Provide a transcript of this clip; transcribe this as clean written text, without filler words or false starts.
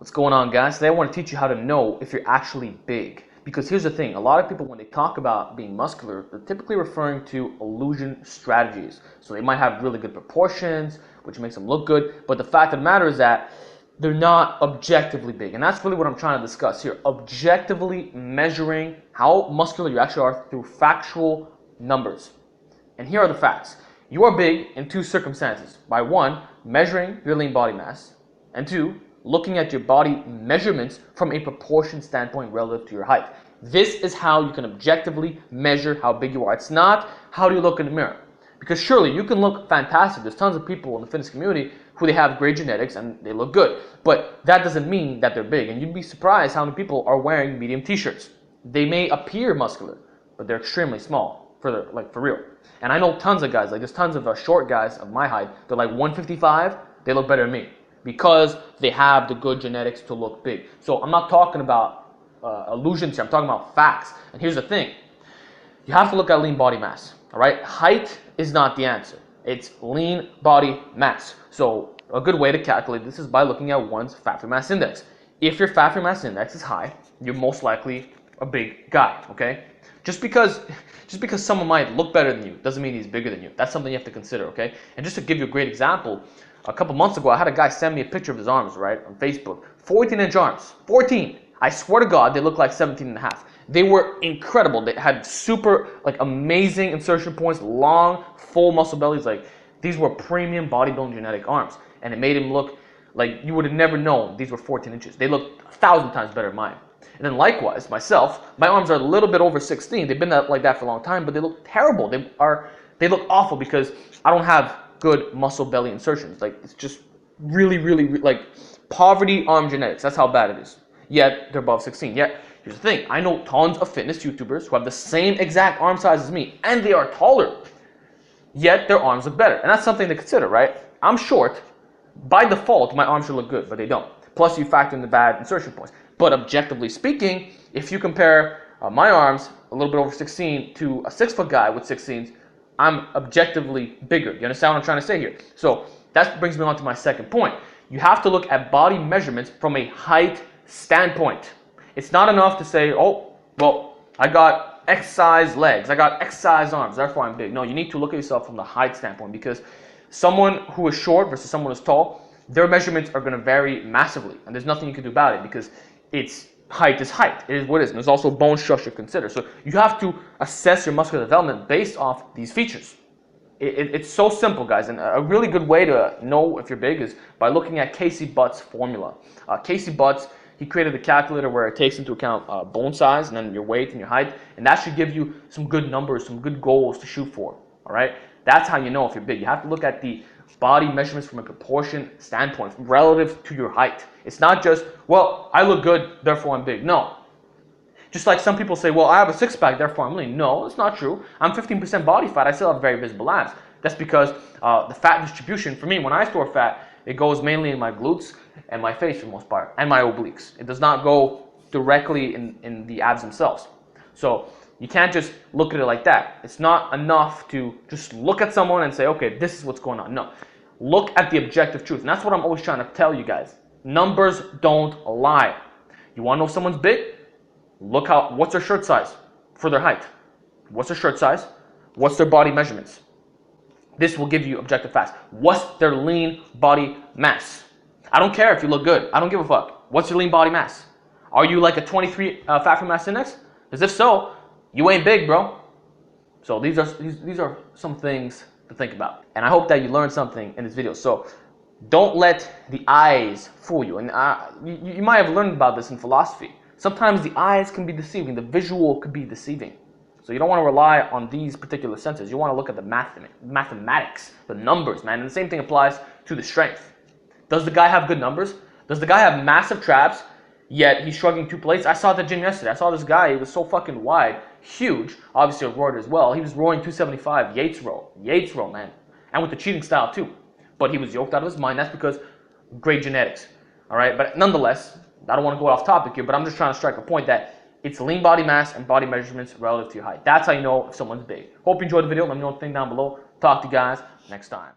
What's going on, guys? Today I want to teach you how to know if you're actually big. Because here's the thing, a lot of people when they talk about being muscular, they're typically referring to illusion strategies. So they might have really good proportions, which makes them look good, but the fact of the matter is that they're not objectively big. And that's really what I'm trying to discuss here. Objectively measuring how muscular you actually are through factual numbers. And here are the facts. You are big in two circumstances. By one, measuring your lean body mass, and two, looking at your body measurements from a proportion standpoint relative to your height. This is how you can objectively measure how big you are. It's not how do you look in the mirror. Because surely you can look fantastic. There's tons of people in the fitness community who they have great genetics and they look good. But that doesn't mean that they're big. And you'd be surprised how many people are wearing medium t-shirts. They may appear muscular, but they're extremely small, for real. And I know tons of guys, there's tons of short guys of my height. They're like 155, they look better than me, because they have the good genetics to look big. So I'm not talking about illusions here, I'm talking about facts. And here's the thing, you have to look at lean body mass, all right? Height is not the answer, it's lean body mass. So a good way to calculate this is by looking at one's fat free mass index. If your fat free mass index is high, you're most likely a big guy, okay? Just because someone might look better than you doesn't mean he's bigger than you. That's something you have to consider, okay? And just to give you a great example, a couple months ago, I had a guy send me a picture of his arms, right, on Facebook. 14-inch arms. 14. I swear to God, they look like 17 and a half. They were incredible. They had super, amazing insertion points, long, full muscle bellies. These were premium bodybuilding genetic arms. And it made him look like you would have never known these were 14 inches. They looked 1,000 times better than mine. And then likewise, myself, my arms are a little bit over 16. They've been like that for a long time, but they look terrible. They look awful because I don't have good muscle belly insertions. It's just really poverty arm genetics. That's how bad it is. Yet they're above 16. Yet here's the thing, I know tons of fitness YouTubers who have the same exact arm size as me, and they are taller. Yet their arms look better, and that's something to consider, right? I'm short. By default, my arms should look good, but they don't. Plus, you factor in the bad insertion points. But objectively speaking, if you compare my arms a little bit over 16 to a 6-foot guy with 16s, I'm objectively bigger. You understand what I'm trying to say here? So that brings me on to my second point. You have to look at body measurements from a height standpoint. It's not enough to say, oh, well, I got X size legs, I got X size arms, therefore I'm big. No, you need to look at yourself from the height standpoint, because someone who is short versus someone who is tall, their measurements are going to vary massively, and there's nothing you can do about it, because height is height. It is what it is. And there's also bone structure to consider. So you have to assess your muscular development based off these features. It's so simple, guys. And a really good way to know if you're big is by looking at Casey Butt's formula. Casey Butt, he created a calculator where it takes into account bone size and then your weight and your height. And that should give you some good numbers, some good goals to shoot for. All right? That's how you know if you're big. You have to look at the body measurements from a proportion standpoint relative to your height. It's not just, well, I look good, therefore I'm big. No. Just like some people say, well, I have a six-pack, therefore I'm lean. No, it's not true. I'm 15% body fat. I still have very visible abs. That's because the fat distribution, for me, when I store fat, it goes mainly in my glutes and my face for the most part, and my obliques. It does not go directly in the abs themselves. So you can't just look at it like that. It's not enough to just look at someone and say, okay, this is what's going on. No. Look at the objective truth. And that's what I'm always trying to tell you guys. Numbers don't lie. You want to know if someone's big? Look what's their shirt size for their height? What's their shirt size? What's their body measurements? This will give you objective facts. What's their lean body mass? I don't care if you look good. I don't give a fuck. What's your lean body mass? Are you like a 23 fat free mass index? Because if so, you ain't big, bro. So these are some things to think about. And I hope that you learned something in this video. So don't let the eyes fool you. And you might have learned about this in philosophy. Sometimes the eyes can be deceiving. The visual could be deceiving. So you don't want to rely on these particular senses. You want to look at the mathematics, the numbers, man. And the same thing applies to the strength. Does the guy have good numbers? Does the guy have massive traps, yet he's shrugging 2 plates? I saw at the gym yesterday. I saw this guy. He was so fucking wide, huge. Obviously a rower as well. He was rowing 275 Yates row, man. And with the cheating style too. But he was yoked out of his mind. That's because great genetics. All right. But nonetheless, I don't want to go off topic here, but I'm just trying to strike a point that it's lean body mass and body measurements relative to your height. That's how you know if someone's big. Hope you enjoyed the video. Let me know what you think down below. Talk to you guys next time.